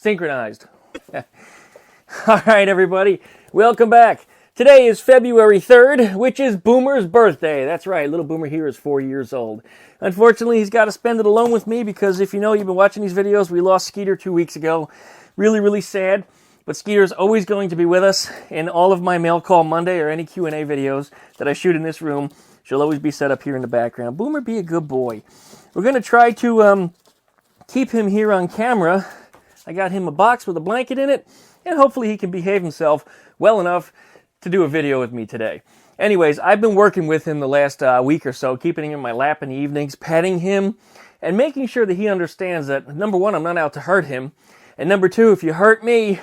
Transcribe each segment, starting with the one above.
Synchronized. All right, everybody. Welcome back. Today is February 3rd, which is Boomer's birthday. That's right, little Boomer here is 4 years old. Unfortunately, he's got to spend it alone with me because if you know, you've been watching these videos, we lost Skeeter 2 weeks ago. Really, really sad. But Skeeter's always going to be with us in all of my Mail Call Monday or any Q&A videos that I shoot in this room. She'll always be set up here in the background. Boomer, be a good boy. We're going to try to keep him here on camera. I got him a box with a blanket in it, and hopefully he can behave himself well enough to do a video with me today. Anyways, I've been working with him the last week or so, keeping him in my lap in the evenings, petting him, and making sure that he understands that, number one, I'm not out to hurt him, and number two, if you hurt me,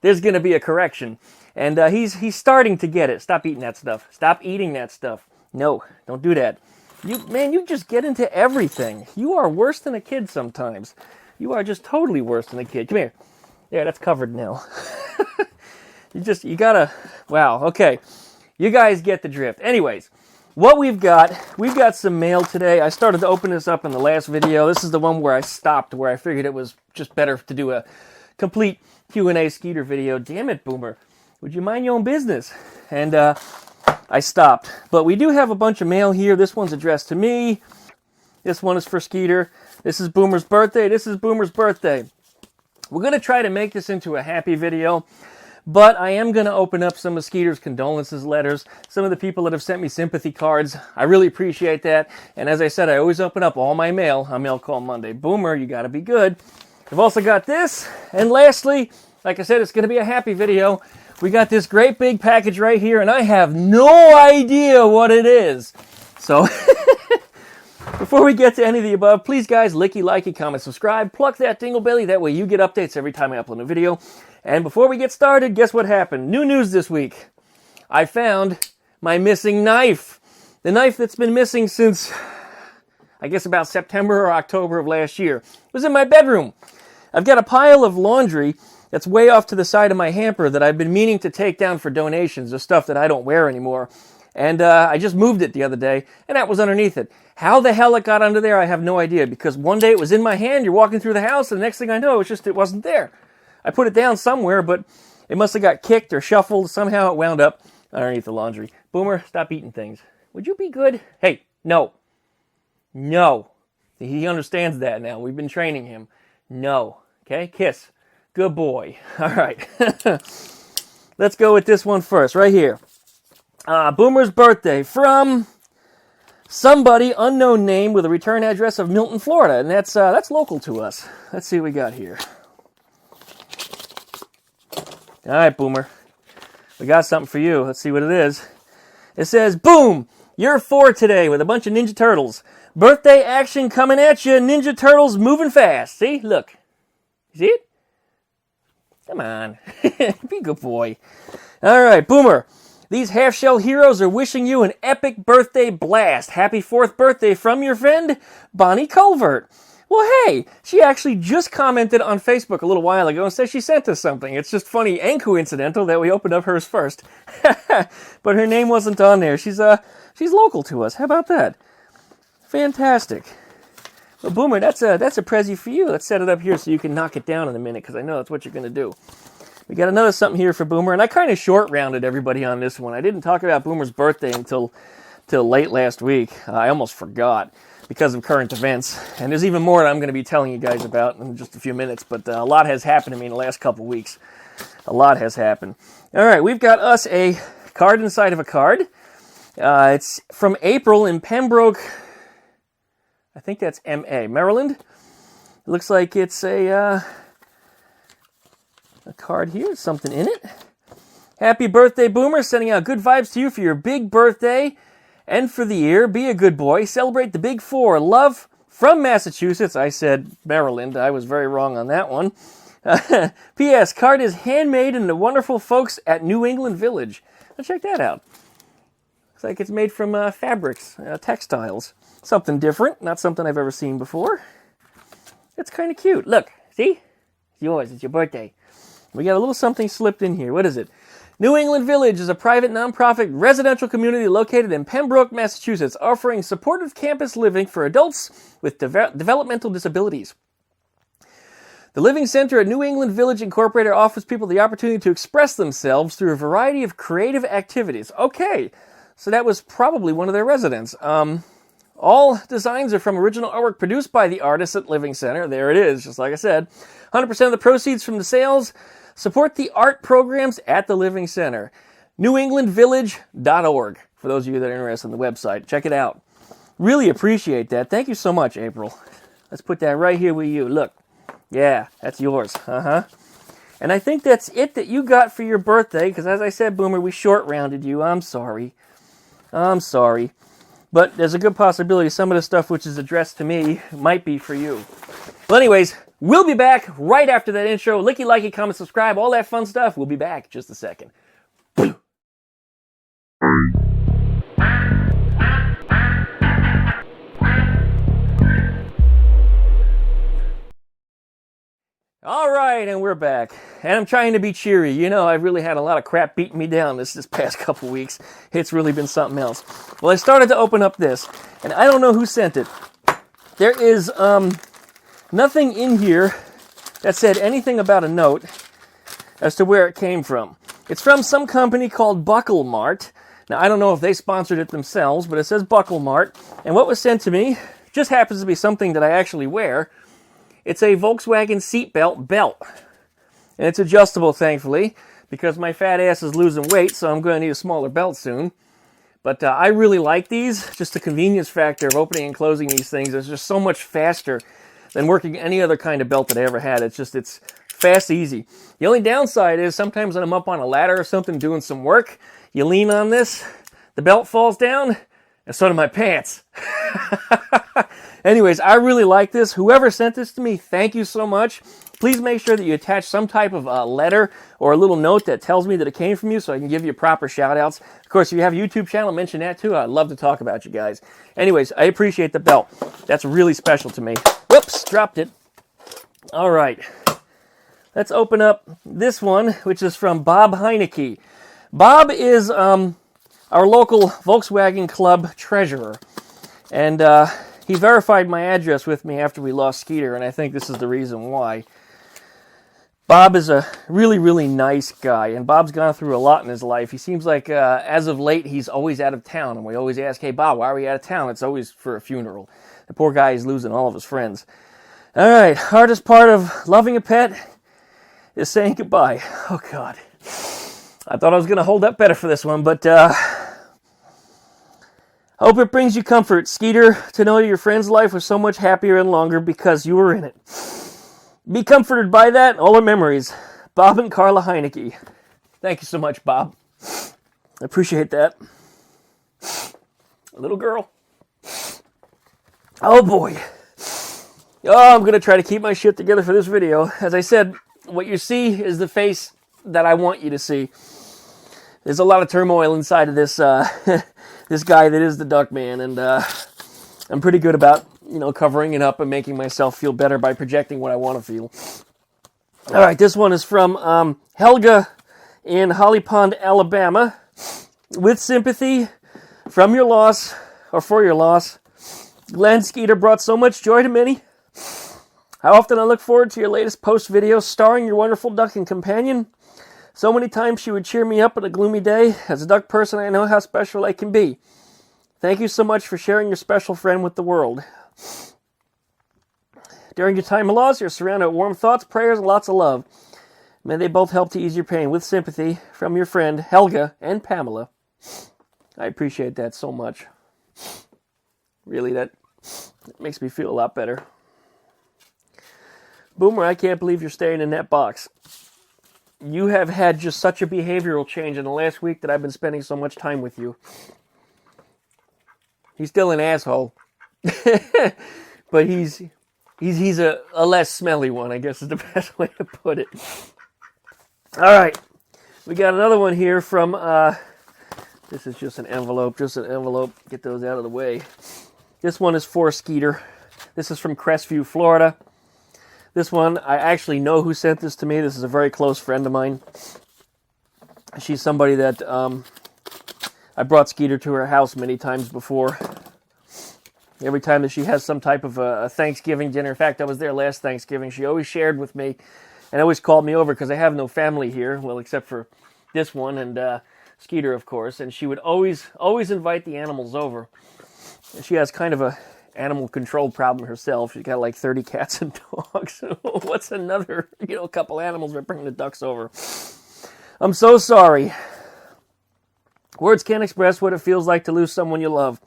there's going to be a correction. And he's starting to get it. Stop eating that stuff. Stop eating that stuff. No, don't do that. You just get into everything. You are worse than a kid sometimes. You are just totally worse than a kid. Come here. Yeah, that's covered now. You gotta, wow, okay. You guys get the drift. Anyways, what we've got some mail today. I started to open this up in the last video. This is the one where I stopped, where I figured it was just better to do a complete Q&A Skeeter video. Damn it, Boomer. Would you mind your own business? And I stopped. But we do have a bunch of mail here. This one's addressed to me. This one is for Skeeter. This is Boomer's birthday. This is Boomer's birthday. We're going to try to make this into a happy video. But I am going to open up some of Skeeter's condolences letters, some of the people that have sent me sympathy cards. I really appreciate that. And as I said, I always open up all my mail on Mail Call Monday. Boomer, you got to be good. I've also got this. And lastly, like I said, it's going to be a happy video. We got this great big package right here, and I have no idea what it is. So, before we get to any of the above, please guys, licky, likey, comment, subscribe, pluck that dingle belly. That way you get updates every time I upload a video. And before we get started, guess what happened? New news this week. I found my missing knife. The knife that's been missing since, I guess, about September or October of last year. It was in my bedroom. I've got a pile of laundry that's way off to the side of my hamper that I've been meaning to take down for donations, the stuff that I don't wear anymore. And I just moved it the other day, and that was underneath it. How the hell it got under there, I have no idea, because one day it was in my hand, you're walking through the house, and the next thing I know, it wasn't there. I put it down somewhere, but it must have got kicked or shuffled. Somehow it wound up underneath the laundry. Boomer, stop eating things. Would you be good? Hey, no. No. He understands that now. We've been training him. No. Okay, kiss. Good boy. All right. Let's go with this one first, right here. Boomer's birthday from somebody, unknown name, with a return address of Milton, Florida. And that's local to us. Let's see what we got here. All right, Boomer. We got something for you. Let's see what it is. It says, boom, you're 4 today with a bunch of Ninja Turtles. Birthday action coming at you. Ninja Turtles moving fast. See? Look. You see it? Come on. Be a good boy. All right, Boomer. These half-shell heroes are wishing you an epic birthday blast. Happy 4th birthday from your friend, Bonnie Culvert. Well, hey, she actually just commented on Facebook a little while ago and said she sent us something. It's just funny and coincidental that we opened up hers first. But her name wasn't on there. She's local to us. How about that? Fantastic. Well, Boomer, that's a prezi for you. Let's set it up here so you can knock it down in a minute, because I know that's what you're going to do. We got another something here for Boomer, and I kind of short-rounded everybody on this one. I didn't talk about Boomer's birthday until late last week. I almost forgot because of current events. And there's even more that I'm going to be telling you guys about in just a few minutes, but a lot has happened to me in the last couple weeks. A lot has happened. All right, we've got us a card inside of a card. It's from April in Pembroke, I think that's MA, Maryland. It looks like it's a card here, something in it. Happy birthday, Boomer. Sending out good vibes to you for your big birthday and for the year. Be a good boy. Celebrate the big 4. Love from Massachusetts. I said Maryland. I was very wrong on that one. P.S. Card is handmade in the wonderful folks at New England Village. Now check that out. Looks like it's made from fabrics, textiles. Something different. Not something I've ever seen before. It's kind of cute. Look. See? It's yours. It's your birthday. We got a little something slipped in here. What is it? New England Village is a private nonprofit residential community located in Pembroke, Massachusetts, offering supportive campus living for adults with developmental disabilities. The Living Center at New England Village Incorporated offers people the opportunity to express themselves through a variety of creative activities. Okay, so that was probably one of their residents. All designs are from original artwork produced by the artists at Living Center. There it is, just like I said. 100% of the proceeds from the sales support the art programs at the Living Center. NewEnglandVillage.org, for those of you that are interested in the website. Check it out. Really appreciate that. Thank you so much, April. Let's put that right here with you. Look. Yeah, that's yours. And I think that's it that you got for your birthday, because as I said, Boomer, we short-rounded you. I'm sorry. But there's a good possibility some of the stuff which is addressed to me might be for you. Well, anyways, we'll be back right after that intro. Licky, likey, comment, subscribe, all that fun stuff. We'll be back in just a second. All right, and we're back. And I'm trying to be cheery. You know, I've really had a lot of crap beating me down this past couple weeks. It's really been something else. Well, I started to open up this, and I don't know who sent it. There is nothing in here that said anything about a note as to where it came from. It's from some company called Buckle Mart. Now, I don't know if they sponsored it themselves, but it says Buckle Mart. And what was sent to me just happens to be something that I actually wear. It's a Volkswagen seatbelt belt. And it's adjustable, thankfully, because my fat ass is losing weight, so I'm going to need a smaller belt soon. But I really like these. Just the convenience factor of opening and closing these things is just so much faster than working any other kind of belt that I ever had. It's fast, easy. The only downside is sometimes when I'm up on a ladder or something doing some work, you lean on this, the belt falls down, and so do my pants. Anyways, I really like this. Whoever sent this to me, thank you so much. Please make sure that you attach some type of letter or a little note that tells me that it came from you so I can give you proper shout-outs. Of course, if you have a YouTube channel, mention that too. I'd love to talk about you guys. Anyways, I appreciate the belt. That's really special to me. Whoops, dropped it. All right. Let's open up this one, which is from Bob Heineke. Bob is our local Volkswagen Club treasurer. And he verified my address with me after we lost Skeeter, and I think this is the reason why. Bob is a really, really nice guy, and Bob's gone through a lot in his life. He seems like, as of late, he's always out of town, and we always ask, hey, Bob, why are we out of town? It's always for a funeral. The poor guy is losing all of his friends. All right, hardest part of loving a pet is saying goodbye. Oh, God. I thought I was going to hold up better for this one, but hope it brings you comfort, Skeeter, to know your friend's life was so much happier and longer because you were in it. Be comforted by that, all our memories. Bob and Carla Heineke. Thank you so much, Bob. I appreciate that. Little girl. Oh, boy. Oh, I'm going to try to keep my shit together for this video. As I said, what you see is the face that I want you to see. There's a lot of turmoil inside of this this guy that is the Duckman, and I'm pretty good about, covering it up and making myself feel better by projecting what I want to feel. All right, this one is from Helga in Holly Pond, Alabama. With sympathy from your loss, or for your loss, Glenn Skeeter brought so much joy to many. How often I look forward to your latest post video starring your wonderful ducking companion. So many times she would cheer me up on a gloomy day. As a duck person, I know how special I can be. Thank you so much for sharing your special friend with the world. During your time of loss, you're surrounded with warm thoughts, prayers, and lots of love. May they both help to ease your pain. With sympathy from your friend, Helga and Pamela. I appreciate that so much. Really, that makes me feel a lot better. Boomer, I can't believe you're staying in that box. You have had just such a behavioral change in the last week that I've been spending so much time with you. He's still an asshole. But he's a less smelly one, I guess is the best way to put it. All right. We got another one here from, this is just an envelope. Get those out of the way. This one is for Skeeter. This is from Crestview, Florida. This one, I actually know who sent this to me. This is a very close friend of mine. She's somebody that I brought Skeeter to her house many times before. Every time that she has some type of a Thanksgiving dinner. In fact, I was there last Thanksgiving. She always shared with me and always called me over because I have no family here, well, except for this one and Skeeter, of course. And she would always invite the animals over. And she has kind of a animal control problem herself. She's got like 30 cats and dogs. What's another, couple animals by bringing the ducks over? I'm so sorry. Words can't express what it feels like to lose someone you love.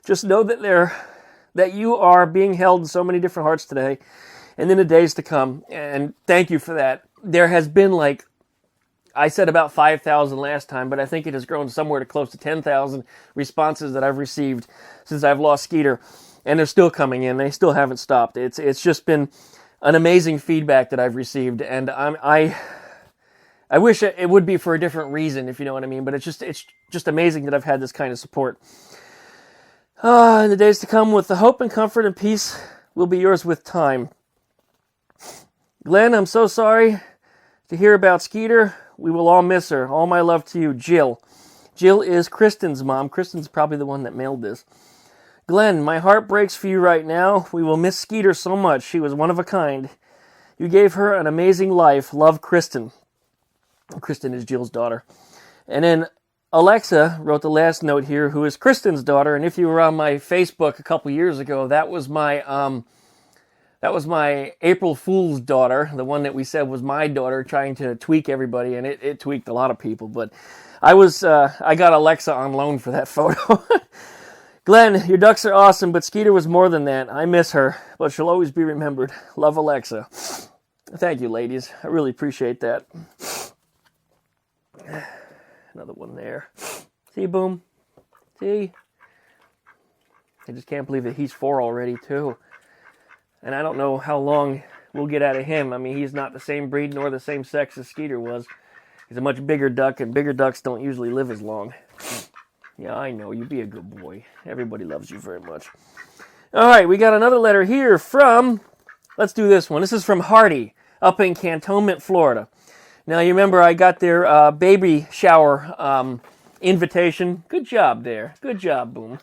Just know that you are being held in so many different hearts today and in the days to come. And thank you for that. There has been I said about 5,000 last time, but I think it has grown somewhere to close to 10,000 responses that I've received since I've lost Skeeter. And they're still coming in. They still haven't stopped. It's just been an amazing feedback that I've received. And I wish it would be for a different reason, if you know what I mean. But it's just amazing that I've had this kind of support. In the days to come, with the hope and comfort and peace will be yours with time. Glenn, I'm so sorry to hear about Skeeter. We will all miss her. All my love to you, Jill. Jill is Kristen's mom. Kristen's probably the one that mailed this. Glenn, my heart breaks for you right now. We will miss Skeeter so much. She was one of a kind. You gave her an amazing life. Love, Kristen. Kristen is Jill's daughter. And then Alexa wrote the last note here, who is Kristen's daughter. And if you were on my Facebook a couple years ago, that was my April Fool's daughter, the one that we said was my daughter, trying to tweak everybody, and it tweaked a lot of people. But I got Alexa on loan for that photo. Glenn, your ducks are awesome, but Skeeter was more than that. I miss her, but she'll always be remembered. Love, Alexa. Thank you, ladies. I really appreciate that. Another one there. See, Boom? See? I just can't believe that he's 4 already, too. And I don't know how long we'll get out of him. I mean, he's not the same breed nor the same sex as Skeeter was. He's a much bigger duck, and bigger ducks don't usually live as long. Yeah, I know. You be a good boy. Everybody loves you very much. All right, we got another letter here from... Let's do this one. This is from Hardy up in Cantonment, Florida. Now, you remember I got their baby shower invitation. Good job there. Good job, Boom.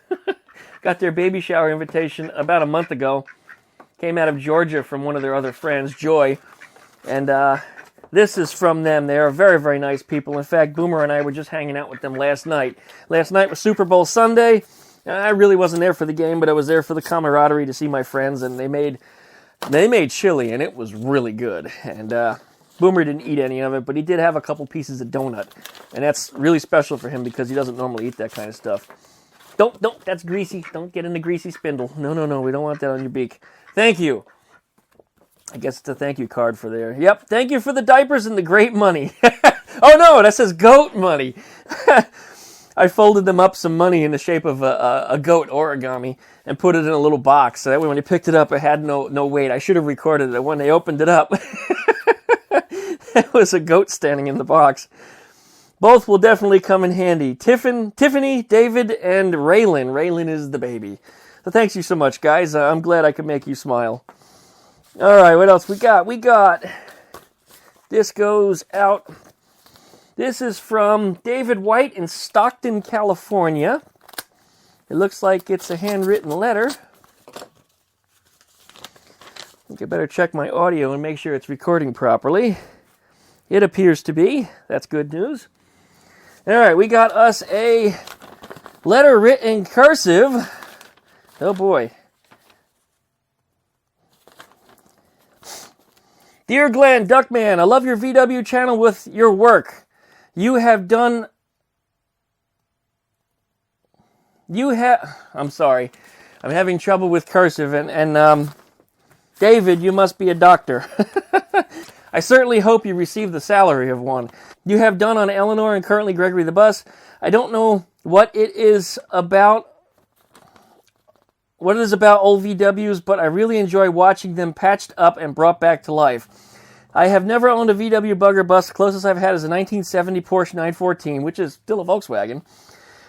Got their baby shower invitation about a month ago. Came out of Georgia from one of their other friends, Joy. And this is from them. They are very, very nice people. In fact, Boomer and I were just hanging out with them last night. Last night was Super Bowl Sunday. I really wasn't there for the game, but I was there for the camaraderie to see my friends. And they made chili, and it was really good. And Boomer didn't eat any of it, but he did have a couple pieces of donut. And that's really special for him because he doesn't normally eat that kind of stuff. Don't, that's greasy. Don't get in the greasy spindle. No, we don't want that on your beak. Thank you. I guess it's a thank you card for there. Yep, thank you for the diapers and the great money. Oh no, that says goat money. I folded them up some money in the shape of a goat origami and put it in a little box. So that way when you picked it up, it had no weight. I should have recorded it when they opened it up. There was a goat standing in the box. Both will definitely come in handy. Tiffany, David, and Raylan. Raylan is the baby. So thanks you so much, guys. I'm glad I could make you smile. All right, what else we got? This goes out. This is from David White in Stockton, California. It looks like it's a handwritten letter. I think I better check my audio and make sure it's recording properly. It appears to be. That's good news. All right, we got us a letter written in cursive. Oh boy. Dear Glenn, Duckman, I love your VW channel with your work. I'm sorry. I'm having trouble with cursive and David, you must be a doctor. I certainly hope you receive the salary of one. You have done on Eleanor and currently Gregory the Bus. I don't know what it is about old VWs, but I really enjoy watching them patched up and brought back to life. I have never owned a VW bug or bus. The closest I've had is a 1970 Porsche 914, which is still a Volkswagen,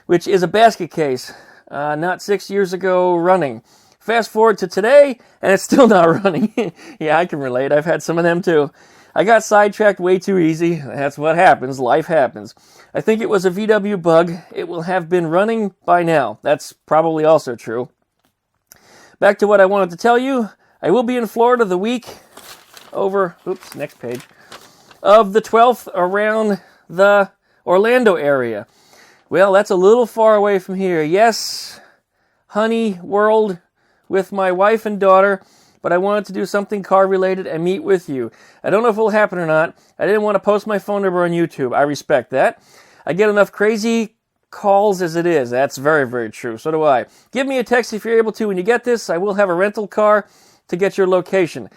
which is a basket case, not 6 years ago running. Fast forward to today, and it's still not running. Yeah, I can relate. I've had some of them too. I got sidetracked way too easy. That's what happens. Life happens. I think it was a VW bug. It will have been running by now. That's probably also true. back to what I wanted to tell you. I will be in Florida the week over, next page, of the 12th around the Orlando area. Well, that's a little far away from here. Yes, honey world with my wife and daughter, but I wanted to do something car related and meet with you. I don't know if it will happen or not. I didn't want to post my phone number on YouTube. I respect that. I get enough crazy calls as it is. That's very, very true. So do I. Give me a text if you're able to when you get this. I will have a rental car to get your location.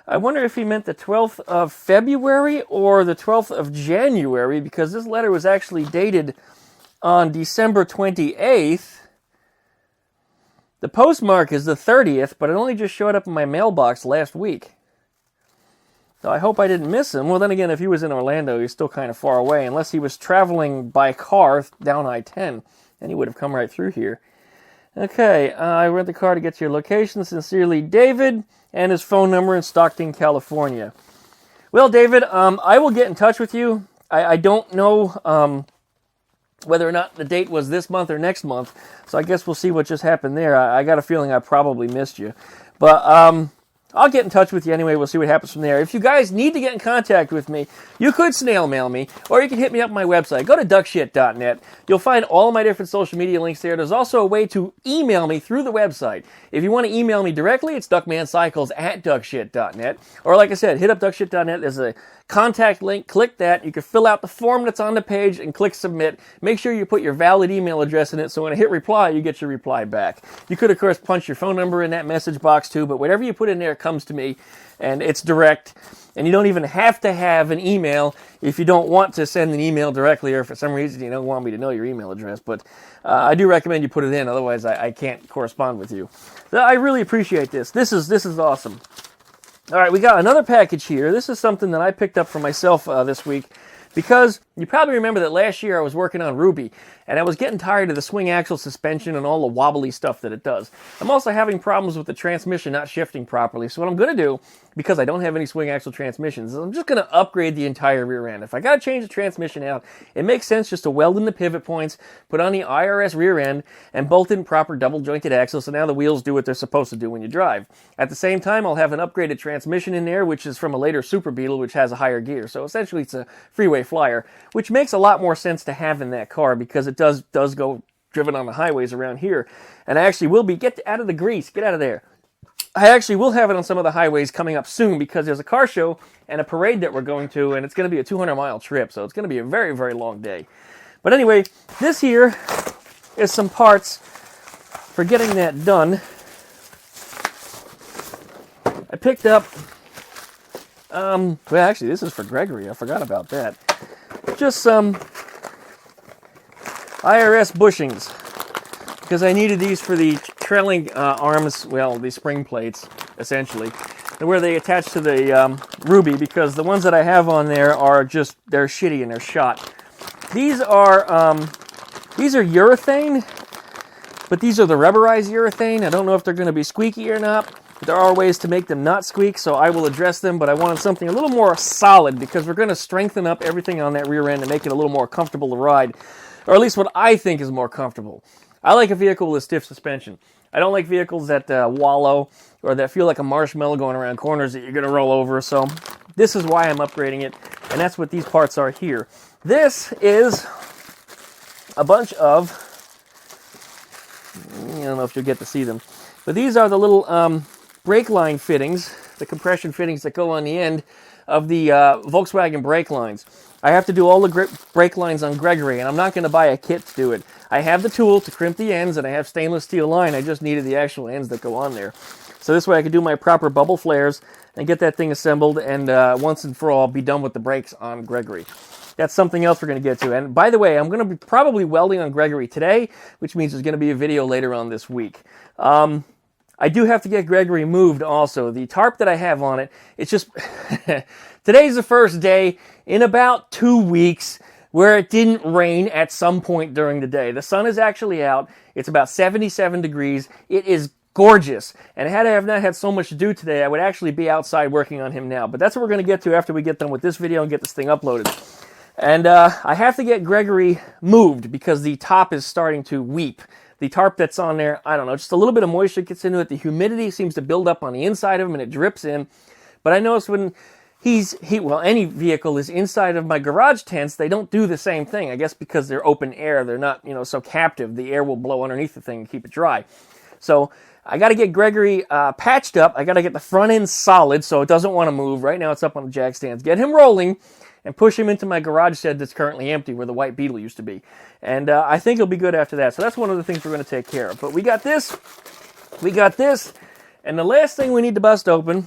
I wonder if he meant the 12th of February or the 12th of January, because this letter was actually dated on December 28th. The postmark is the 30th, but it only just showed up in my mailbox last week. So I hope I didn't miss him. Well, then again, if he was in Orlando, he's still kind of far away, unless he was traveling by car down I-10, and he would have come right through here. Okay, I rent the car to get to your location. Sincerely, David, and his phone number in Stockton, California. Well, David, I will get in touch with you. I don't know whether or not the date was this month or next month, so I guess we'll see what just happened there. I got a feeling I probably missed you. But I'll get in touch with you anyway. We'll see what happens from there. If you guys need to get in contact with me, you could snail mail me, or you can hit me up on my website. Go to duckshit.net. You'll find all of my different social media links there. There's also a way to email me through the website. If you want to email me directly, it's duckmancycles@duckshit.net. Or like I said, hit up duckshit.net. There's a contact link. Click that. You can fill out the form that's on the page and click submit. Make sure you put your valid email address in it, so when I hit reply, you get your reply back. You could, of course, punch your phone number in that message box too, but whatever you put in there comes to me, and it's direct. And you don't even have to have an email if you don't want to send an email directly, or for some reason you don't want me to know your email address. But I do recommend you put it in, otherwise I can't correspond with you. So I really appreciate this. This is awesome. All right, we got another package here. This is something that I picked up for myself this week, because you probably remember that last year I was working on Ruby, and I was getting tired of the swing axle suspension and all the wobbly stuff that it does. I'm also having problems with the transmission not shifting properly, so what I'm going to do, because I don't have any swing axle transmissions, is I'm just going to upgrade the entire rear end. If I got to change the transmission out, it makes sense just to weld in the pivot points, put on the IRS rear end, and bolt in proper double jointed axles, so now the wheels do what they're supposed to do when you drive. At the same time, I'll have an upgraded transmission in there, which is from a later Super Beetle, which has a higher gear. So essentially it's a freeway flyer, which makes a lot more sense to have in that car, because it does go driven on the highways around here. And I actually will be, get out of the grease, get out of there. I actually will have it on some of the highways coming up soon, because there's a car show and a parade that we're going to, and it's going to be a 200-mile trip, so it's going to be a very, very long day. But anyway, this here is some parts for getting that done. I picked up, well, actually, this is for Gregory. I forgot about that. Just some IRS bushings, because I needed these for the trailing arms, well, the spring plates, essentially, where they attach to the Ruby, because the ones that I have on there are just, they're shitty and they're shot. These are urethane, but these are the rubberized urethane. I don't know if they're going to be squeaky or not. There are ways to make them not squeak, so I will address them, but I wanted something a little more solid, because we're going to strengthen up everything on that rear end and make it a little more comfortable to ride, or at least what I think is more comfortable. I like a vehicle with stiff suspension. I don't like vehicles that wallow, or that feel like a marshmallow going around corners that you're going to roll over, so this is why I'm upgrading it, and that's what these parts are here. This is a bunch of, I don't know if you'll get to see them, but these are the little brake line fittings, the compression fittings that go on the end of the Volkswagen brake lines. I have to do all the brake lines on Gregory, and I'm not going to buy a kit to do it. I have the tool to crimp the ends, and I have stainless steel line. I just needed the actual ends that go on there. So this way I can do my proper bubble flares and get that thing assembled, and once and for all be done with the brakes on Gregory. That's something else we're going to get to. And by the way, I'm going to be probably welding on Gregory today, which means there's going to be a video later on this week. I do have to get Gregory moved also. The tarp that I have on it, it's just, today's the first day in about 2 weeks where it didn't rain at some point during the day. The sun is actually out. It's about 77 degrees. It is gorgeous. And had I have not had so much to do today, I would actually be outside working on him now. But that's what we're going to get to after we get done with this video and get this thing uploaded. And I have to get Gregory moved because the top is starting to weep. the tarp that's on there, I don't know, just a little bit of moisture gets into it. The humidity seems to build up on the inside of them and it drips in. But I noticed when any vehicle is inside of my garage tents, they don't do the same thing. I guess because they're open air, they're not, so captive. The air will blow underneath the thing and keep it dry. So I got to get Gregory patched up. I got to get the front end solid so it doesn't want to move. Right now it's up on the jack stands. Get him rolling and push him into my garage shed that's currently empty where the white Beetle used to be. And I think he'll be good after that. So that's one of the things we're going to take care of. But we got this, and the last thing we need to bust open,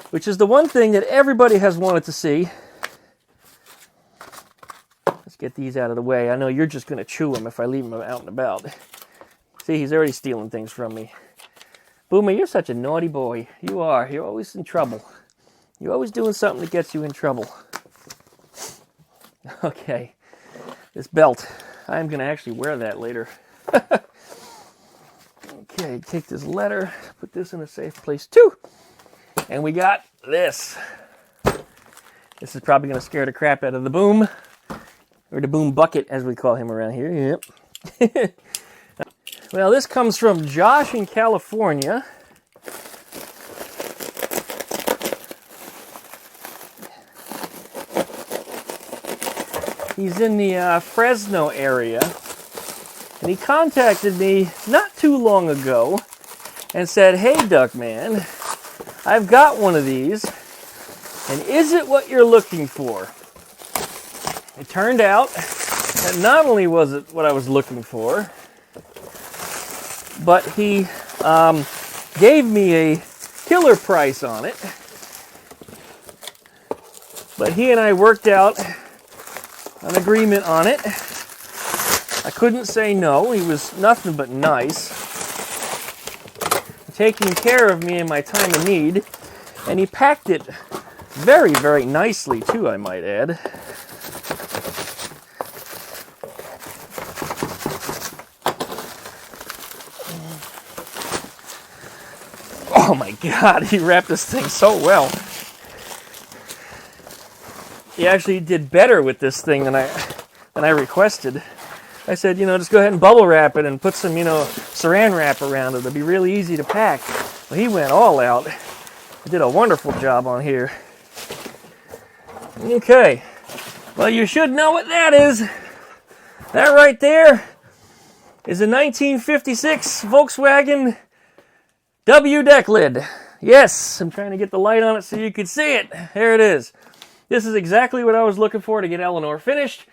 which is the one thing that everybody has wanted to see. Let's get these out of the way. I know you're just going to chew them if I leave them out and about. See, he's already stealing things from me. Boomer, you're such a naughty boy. You are. You're always in trouble. You're always doing something that gets you in trouble. Okay, this belt. I'm going to actually wear that later. Okay, take this letter, put this in a safe place too. And we got this. This is probably going to scare the crap out of the Boom. Or the Boom Bucket, as we call him around here. Yep. Well, this comes from Josh in California. He's in the Fresno area, and he contacted me not too long ago and said, "Hey, Duckman, I've got one of these, and is it what you're looking for?" It turned out that not only was it what I was looking for, but he gave me a killer price on it. But he and I worked out an agreement on it. I couldn't say no. He was nothing but nice, taking care of me in my time of need, and he packed it very, very nicely too, I might add. Oh my God, he wrapped this thing so well. He actually did better with this thing than I requested. I said, just go ahead and bubble wrap it and put some, saran wrap around it. It'll be really easy to pack. Well, he went all out. He did a wonderful job on here. Okay. Well, you should know what that is. That right there is a 1956 Volkswagen W deck lid. Yes, I'm trying to get the light on it so you can see it. There it is. This is exactly what I was looking for to get Eleanor finished.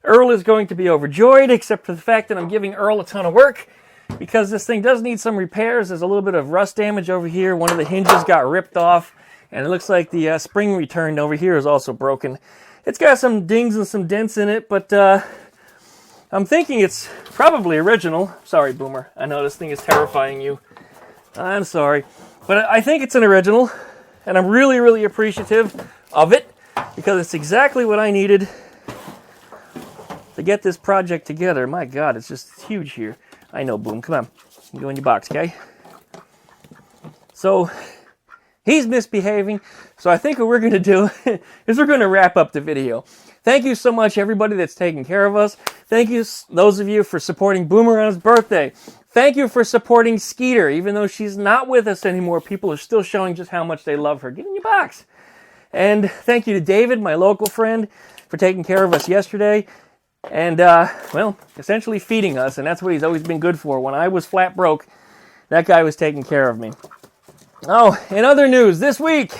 Earl is going to be overjoyed, except for the fact that I'm giving Earl a ton of work, because this thing does need some repairs. There's a little bit of rust damage over here. One of the hinges got ripped off, and it looks like the spring return over here is also broken. It's got some dings and some dents in it, but I'm thinking it's probably original. Sorry, Boomer. I know this thing is terrifying you. I'm sorry. But I think it's an original, and I'm really, really appreciative of it, because it's exactly what I needed to get this project together. My God, it's just huge here. I know, Boom. Come on. You go in your box, okay? So, he's misbehaving. So I think what we're going to do is we're going to wrap up the video. Thank you so much, everybody that's taking care of us. Thank you, those of you, for supporting Boomer on his birthday. Thank you for supporting Skeeter. Even though she's not with us anymore, people are still showing just how much they love her. Get in your box. And thank you to David, my local friend, for taking care of us yesterday. And, essentially feeding us. And that's what he's always been good for. When I was flat broke, that guy was taking care of me. Oh, in other news, this week,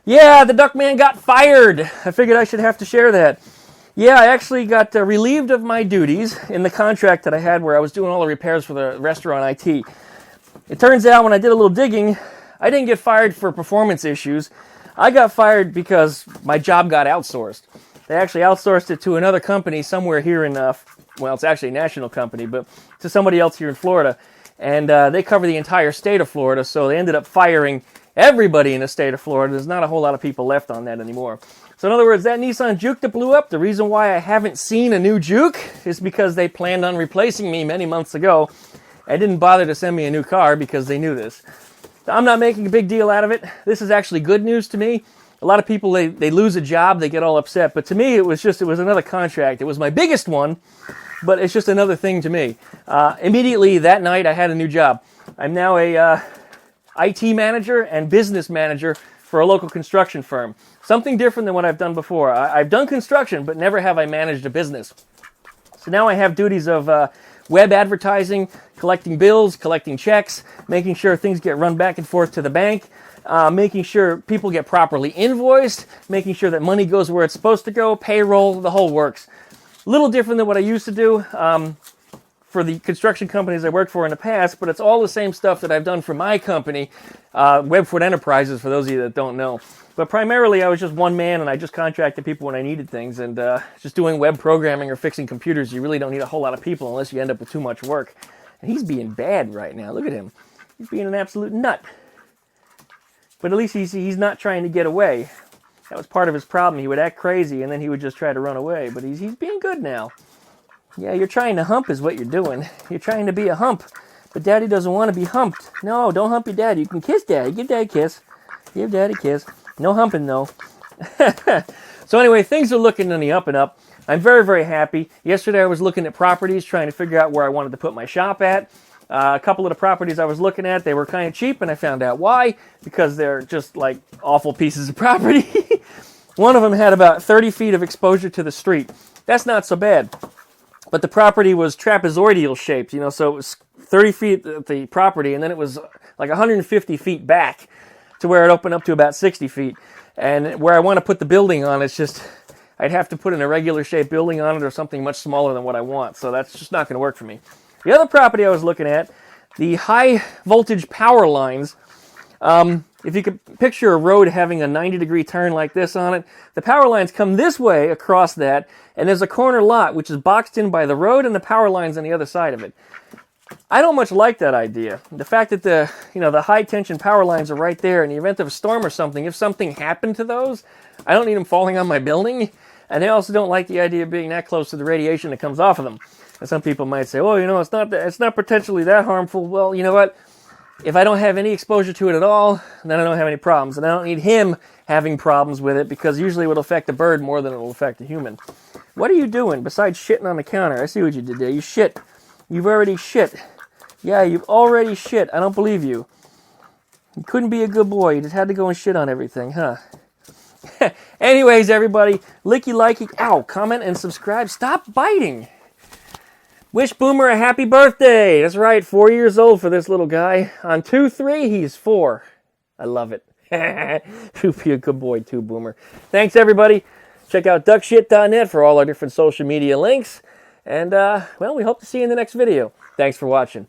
yeah, the Duckman got fired. I figured I should have to share that. Yeah, I actually got relieved of my duties in the contract that I had where I was doing all the repairs for the restaurant IT. It turns out when I did a little digging, I didn't get fired for performance issues. I got fired because my job got outsourced. They actually outsourced it to another company somewhere here in, it's actually a national company, but to somebody else here in Florida. And they cover the entire state of Florida, so they ended up firing everybody in the state of Florida. There's not a whole lot of people left on that anymore. So in other words, that Nissan Juke that blew up, the reason why I haven't seen a new Juke is because they planned on replacing me many months ago. I didn't bother to send me a new car because they knew this. I'm not making a big deal out of it. This is actually good news to me. A lot of people, they lose a job, they get all upset. But to me, it was another contract. It was my biggest one, but it's just another thing to me. Immediately that night, I had a new job. I'm now a IT manager and business manager for a local construction firm. Something different than what I've done before. I've done construction, but never have I managed a business. So now I have duties of web advertising, collecting bills, collecting checks, making sure things get run back and forth to the bank, making sure people get properly invoiced, making sure that money goes where it's supposed to go, payroll, the whole works. A little different than what I used to do for the construction companies I worked for in the past, but it's all the same stuff that I've done for my company, Webfoot Enterprises, for those of you that don't know. But primarily, I was just one man, and I just contracted people when I needed things. And just doing web programming or fixing computers, you really don't need a whole lot of people unless you end up with too much work. And he's being bad right now. Look at him. He's being an absolute nut. But at least he's not trying to get away. That was part of his problem. He would act crazy, and then he would just try to run away. But he's being good now. Yeah, you're trying to hump is what you're doing. You're trying to be a hump. But Daddy doesn't want to be humped. No, don't hump your daddy. You can kiss Daddy. Give Daddy a kiss. Give Daddy a kiss. No humping, though. So anyway, things are looking on the up and up. I'm very, very happy. Yesterday I was looking at properties, trying to figure out where I wanted to put my shop at. A couple of the properties I was looking at, they were kind of cheap, and I found out why. Because they're just like awful pieces of property. One of them had about 30 feet of exposure to the street. That's not so bad. But the property was trapezoidal shaped, so it was 30 feet at the property, and then it was like 150 feet back to where it opened up to about 60 feet. And where I want to put the building on, it's just, I'd have to put an irregular shaped building on it or something much smaller than what I want. So that's just not going to work for me. The other property I was looking at, the high voltage power lines, if you could picture a road having a 90-degree turn like this on it, the power lines come this way across that, and there's a corner lot which is boxed in by the road and the power lines on the other side of it. I don't much like that idea. The fact that the high-tension power lines are right there, in the event of a storm or something, if something happened to those, I don't need them falling on my building, and I also don't like the idea of being that close to the radiation that comes off of them. And some people might say, oh, it's not potentially that harmful. Well, you know what? If I don't have any exposure to it at all, then I don't have any problems. And I don't need him having problems with it, because usually it will affect a bird more than it will affect a human. What are you doing besides shitting on the counter? I see what you did there. You shit. You've already shit. Yeah, you've already shit. I don't believe you. You couldn't be a good boy. You just had to go and shit on everything, huh? Anyways, everybody, licky, likey, ow, comment and subscribe. Stop biting. Wish Boomer a happy birthday. That's right, 4 years old for this little guy. On 2/3, he's 4. I love it. You be a good boy too, Boomer. Thanks, everybody. Check out duckshit.net for all our different social media links. And, well, we hope to see you in the next video. Thanks for watching.